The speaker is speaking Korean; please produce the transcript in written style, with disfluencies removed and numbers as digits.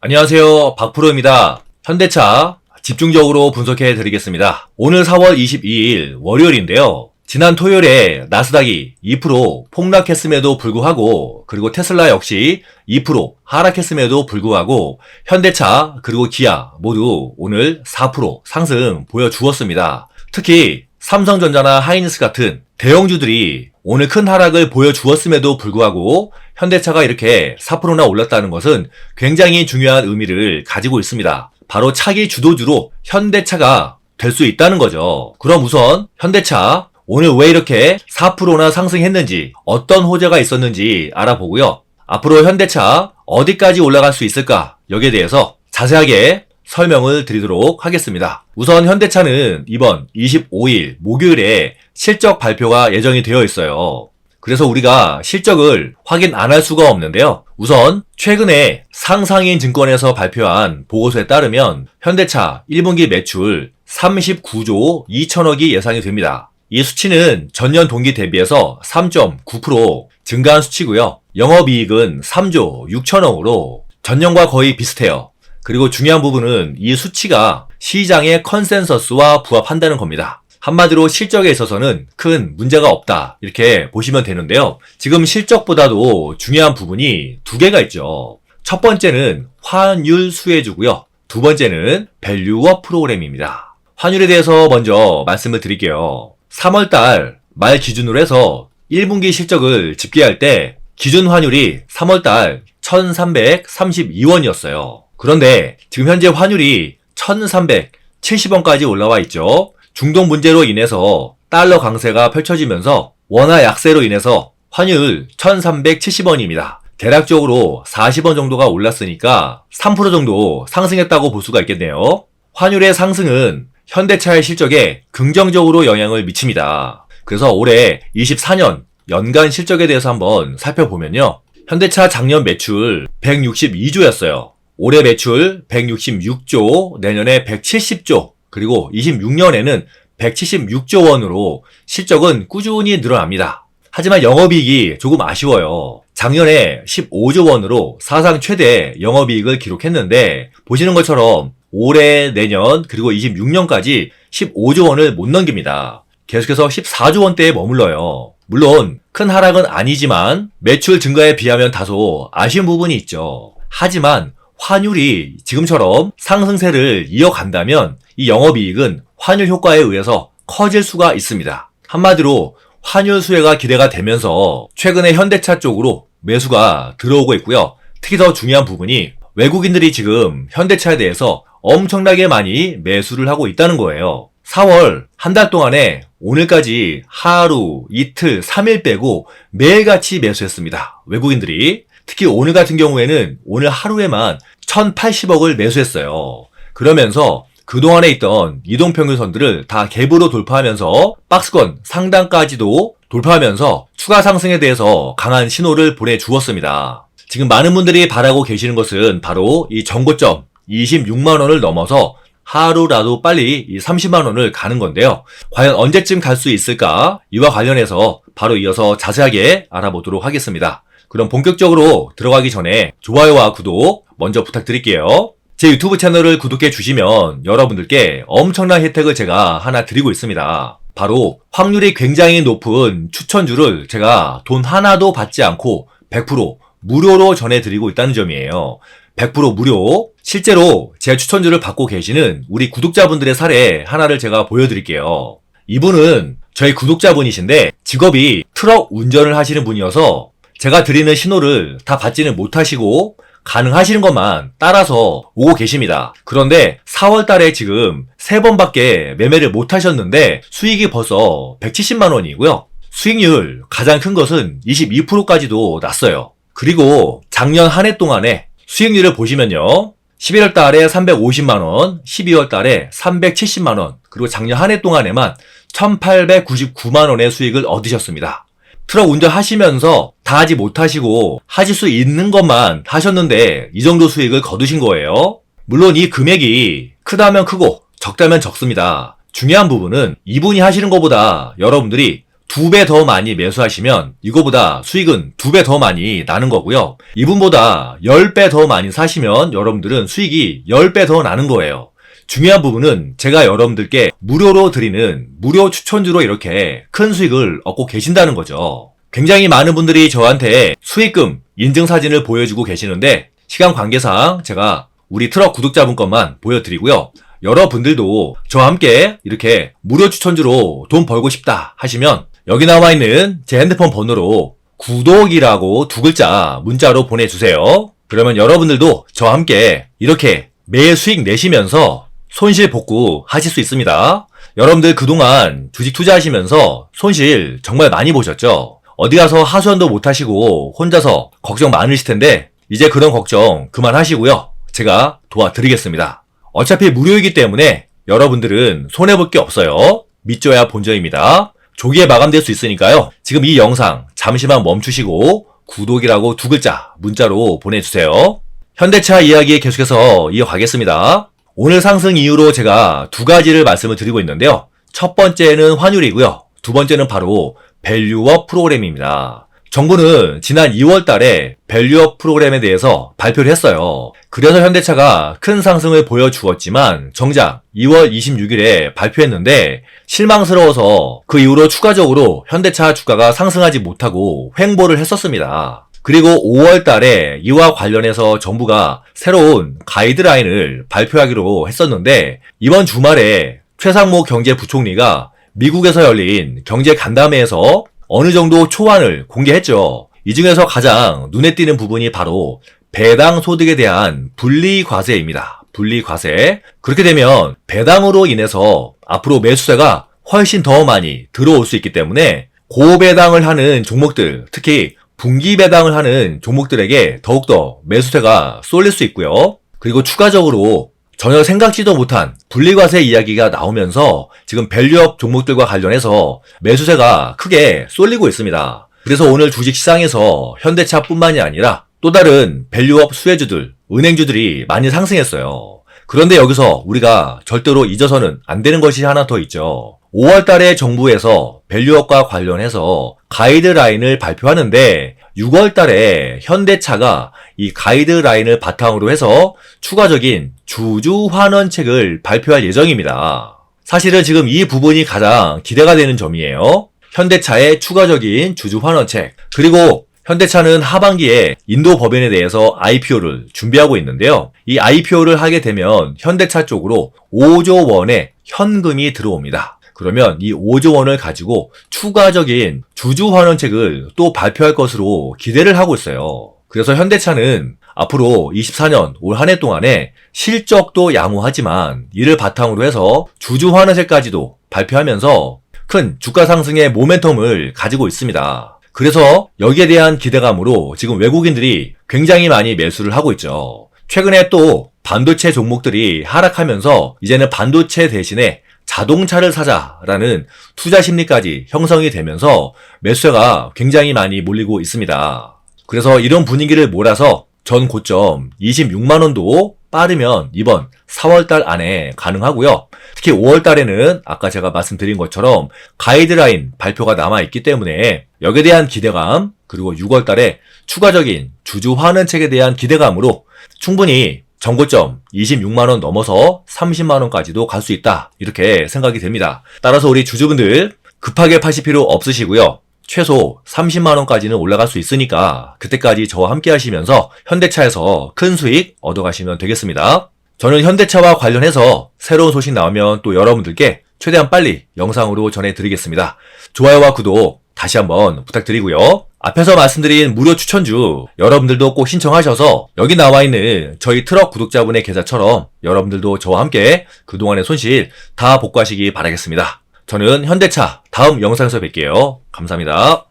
안녕하세요. 박프로입니다. 현대차 집중적으로 분석해 드리겠습니다. 오늘 4월 22일 월요일인데요. 지난 토요일에 나스닥이 2% 폭락했음에도 불구하고, 그리고 테슬라 역시 2% 하락했음에도 불구하고 현대차 그리고 기아 모두 오늘 4% 상승 보여주었습니다. 특히 삼성전자나 하이닉스 같은 대형주들이 오늘 큰 하락을 보여주었음에도 불구하고 현대차가 이렇게 4%나 올랐다는 것은 굉장히 중요한 의미를 가지고 있습니다. 바로 차기 주도주로 현대차가 될 수 있다는 거죠. 그럼 우선 현대차 오늘 왜 이렇게 4%나 상승했는지, 어떤 호재가 있었는지 알아보고요. 앞으로 현대차 어디까지 올라갈 수 있을까, 여기에 대해서 자세하게 설명을 드리도록 하겠습니다. 우선 현대차는 이번 25일 목요일에 실적 발표가 예정이 되어 있어요. 그래서 우리가 실적을 확인 안 할 수가 없는데요. 우선 최근에 상상인 증권에서 발표한 보고서에 따르면 현대차 1분기 매출 39조 2천억이 예상이 됩니다. 이 수치는 전년 동기 대비해서 3.9% 증가한 수치고요. 영업이익은 3조 6천억으로 전년과 거의 비슷해요. 그리고 중요한 부분은 이 수치가 시장의 컨센서스와 부합한다는 겁니다. 한마디로 실적에 있어서는 큰 문제가 없다, 이렇게 보시면 되는데요. 지금 실적보다도 중요한 부분이 두 개가 있죠. 첫 번째는 환율 수혜주고요. 두 번째는 밸류업 프로그램입니다. 환율에 대해서 먼저 말씀을 드릴게요. 3월달 말 기준으로 해서 1분기 실적을 집계할 때 기준 환율이 3월달 1332원이었어요. 그런데 지금 현재 환율이 1370원까지 올라와 있죠. 중동 문제로 인해서 달러 강세가 펼쳐지면서 원화 약세로 인해서 환율 1370원입니다. 대략적으로 40원 정도가 올랐으니까 3% 정도 상승했다고 볼 수가 있겠네요. 환율의 상승은 현대차의 실적에 긍정적으로 영향을 미칩니다. 그래서 올해 24년 연간 실적에 대해서 한번 살펴보면요. 현대차 작년 매출 162조였어요. 올해 매출 166조, 내년에 170조, 그리고 26년에는 176조 원으로 실적은 꾸준히 늘어납니다. 하지만 영업이익이 조금 아쉬워요. 작년에 15조 원으로 사상 최대 영업이익을 기록했는데 보시는 것처럼 올해, 내년, 그리고 26년까지 15조 원을 못 넘깁니다. 계속해서 14조 원대에 머물러요. 물론 큰 하락은 아니지만 매출 증가에 비하면 다소 아쉬운 부분이 있죠. 하지만 환율이 지금처럼 상승세를 이어간다면 이 영업이익은 환율 효과에 의해서 커질 수가 있습니다. 한마디로 환율 수혜가 기대가 되면서 최근에 현대차 쪽으로 매수가 들어오고 있고요. 특히 더 중요한 부분이 외국인들이 지금 현대차에 대해서 엄청나게 많이 매수를 하고 있다는 거예요. 4월 한 달 동안에 오늘까지 하루, 이틀, 3일 빼고 매일같이 매수했습니다. 외국인들이. 특히 오늘 같은 경우에는 오늘 하루에만 1080억을 매수했어요. 그러면서 그동안에 있던 이동평균선들을 다 갭으로 돌파하면서 박스권 상단까지도 돌파하면서 추가 상승에 대해서 강한 신호를 보내주었습니다. 지금 많은 분들이 바라고 계시는 것은 바로 이 정고점 26만원을 넘어서 하루라도 빨리 이 30만원을 가는 건데요. 과연 언제쯤 갈 수 있을까? 이와 관련해서 바로 이어서 자세하게 알아보도록 하겠습니다. 그럼 본격적으로 들어가기 전에 좋아요와 구독 먼저 부탁드릴게요. 제 유튜브 채널을 구독해 주시면 여러분들께 엄청난 혜택을 제가 하나 드리고 있습니다. 바로 확률이 굉장히 높은 추천주를 제가 돈 하나도 받지 않고 100% 무료로 전해드리고 있다는 점이에요. 100% 무료. 실제로 제 추천주를 받고 계시는 우리 구독자분들의 사례 하나를 제가 보여드릴게요. 이분은 저희 구독자분이신데 직업이 트럭 운전을 하시는 분이어서 제가 드리는 신호를 다 받지는 못하시고 가능하시는 것만 따라서 오고 계십니다. 그런데 4월 달에 지금 3번밖에 매매를 못 하셨는데 수익이 벌써 170만 원이고요. 수익률 가장 큰 것은 22%까지도 났어요. 그리고 작년 한 해 동안에 수익률을 보시면요. 11월 달에 350만 원, 12월 달에 370만 원, 그리고 작년 한 해 동안에만 1899만 원의 수익을 얻으셨습니다. 트럭 운전하시면서 다 하지 못하시고 하실 수 있는 것만 하셨는데 이 정도 수익을 거두신 거예요. 물론 이 금액이 크다면 크고 적다면 적습니다. 중요한 부분은 이분이 하시는 것보다 여러분들이 2배 더 많이 매수하시면 이거보다 수익은 2배 더 많이 나는 거고요. 이분보다 10배 더 많이 사시면 여러분들은 수익이 10배 더 나는 거예요. 중요한 부분은 제가 여러분들께 무료로 드리는 무료 추천주로 이렇게 큰 수익을 얻고 계신다는 거죠. 굉장히 많은 분들이 저한테 수익금 인증사진을 보여주고 계시는데 시간 관계상 제가 우리 트럭 구독자분 것만 보여드리고요. 여러분들도 저와 함께 이렇게 무료 추천주로 돈 벌고 싶다 하시면 여기 나와 있는 제 핸드폰 번호로 구독이라고 2글자 문자로 보내주세요. 그러면 여러분들도 저와 함께 이렇게 매일 수익 내시면서 손실 복구 하실 수 있습니다. 여러분들 그동안 주식 투자하시면서 손실 정말 많이 보셨죠? 어디 가서 하소연도 못 하시고 혼자서 걱정 많으실 텐데 이제 그런 걱정 그만하시고요. 제가 도와드리겠습니다. 어차피 무료이기 때문에 여러분들은 손해볼 게 없어요. 믿져야 본전입니다. 조기에 마감될 수 있으니까요. 지금 이 영상 잠시만 멈추시고 구독이라고 2글자 문자로 보내주세요. 현대차 이야기 계속해서 이어가겠습니다. 오늘 상승 이유로 제가 2가지를 말씀을 드리고 있는데요. 첫 번째는 환율이고요. 두 번째는 바로 밸류업 프로그램입니다. 정부는 지난 2월 달에 밸류업 프로그램에 대해서 발표를 했어요. 그래서 현대차가 큰 상승을 보여주었지만 정작 2월 26일에 발표했는데 실망스러워서 그 이후로 추가적으로 현대차 주가가 상승하지 못하고 횡보를 했었습니다. 그리고 5월 달에 이와 관련해서 정부가 새로운 가이드라인을 발표하기로 했었는데 이번 주말에 최상목 경제부총리가 미국에서 열린 경제간담회에서 어느 정도 초안을 공개했죠. 이 중에서 가장 눈에 띄는 부분이 바로 배당 소득에 대한 분리과세입니다. 분리과세. 그렇게 되면 배당으로 인해서 앞으로 매수세가 훨씬 더 많이 들어올 수 있기 때문에 고배당을 하는 종목들, 특히 분기 배당을 하는 종목들에게 더욱더 매수세가 쏠릴 수 있고요. 그리고 추가적으로 전혀 생각지도 못한 분리과세 이야기가 나오면서 지금 밸류업 종목들과 관련해서 매수세가 크게 쏠리고 있습니다. 그래서 오늘 주식시장에서 현대차뿐만이 아니라 또 다른 밸류업 수혜주들, 은행주들이 많이 상승했어요. 그런데 여기서 우리가 절대로 잊어서는 안 되는 것이 하나 더 있죠. 5월 달에 정부에서 밸류업과 관련해서 가이드라인을 발표하는데 6월 달에 현대차가 이 가이드라인을 바탕으로 해서 추가적인 주주 환원책을 발표할 예정입니다. 사실은 지금 이 부분이 가장 기대가 되는 점이에요. 현대차의 추가적인 주주 환원책. 그리고 현대차는 하반기에 인도 법인에 대해서 IPO를 준비하고 있는데요. 이 IPO를 하게 되면 현대차 쪽으로 5조 원의 현금이 들어옵니다. 그러면 이 5조 원을 가지고 추가적인 주주 환원책을 또 발표할 것으로 기대를 하고 있어요. 그래서 현대차는 앞으로 24년 올 한 해 동안에 실적도 양호하지만 이를 바탕으로 해서 주주 환원책까지도 발표하면서 큰 주가 상승의 모멘텀을 가지고 있습니다. 그래서 여기에 대한 기대감으로 지금 외국인들이 굉장히 많이 매수를 하고 있죠. 최근에 또 반도체 종목들이 하락하면서 이제는 반도체 대신에 자동차를 사자라는 투자 심리까지 형성이 되면서 매수세가 굉장히 많이 몰리고 있습니다. 그래서 이런 분위기를 몰아서 전 고점 26만원도 빠르면 이번 4월달 안에 가능하고요. 특히 5월달에는 아까 제가 말씀드린 것처럼 가이드라인 발표가 남아있기 때문에 여기에 대한 기대감, 그리고 6월달에 추가적인 주주 환원책에 대한 기대감으로 충분히 전고점 26만원 넘어서 30만원까지도 갈 수 있다, 이렇게 생각이 됩니다. 따라서 우리 주주분들 급하게 파실 필요 없으시고요. 최소 30만원까지는 올라갈 수 있으니까 그때까지 저와 함께 하시면서 현대차에서 큰 수익 얻어가시면 되겠습니다. 저는 현대차와 관련해서 새로운 소식 나오면 또 여러분들께 최대한 빨리 영상으로 전해드리겠습니다. 좋아요와 구독 다시 한번 부탁드리고요. 앞에서 말씀드린 무료 추천주 여러분들도 꼭 신청하셔서 여기 나와 있는 저희 트럭 구독자분의 계좌처럼 여러분들도 저와 함께 그동안의 손실 다 복구하시기 바라겠습니다. 저는 현대차 다음 영상에서 뵐게요. 감사합니다.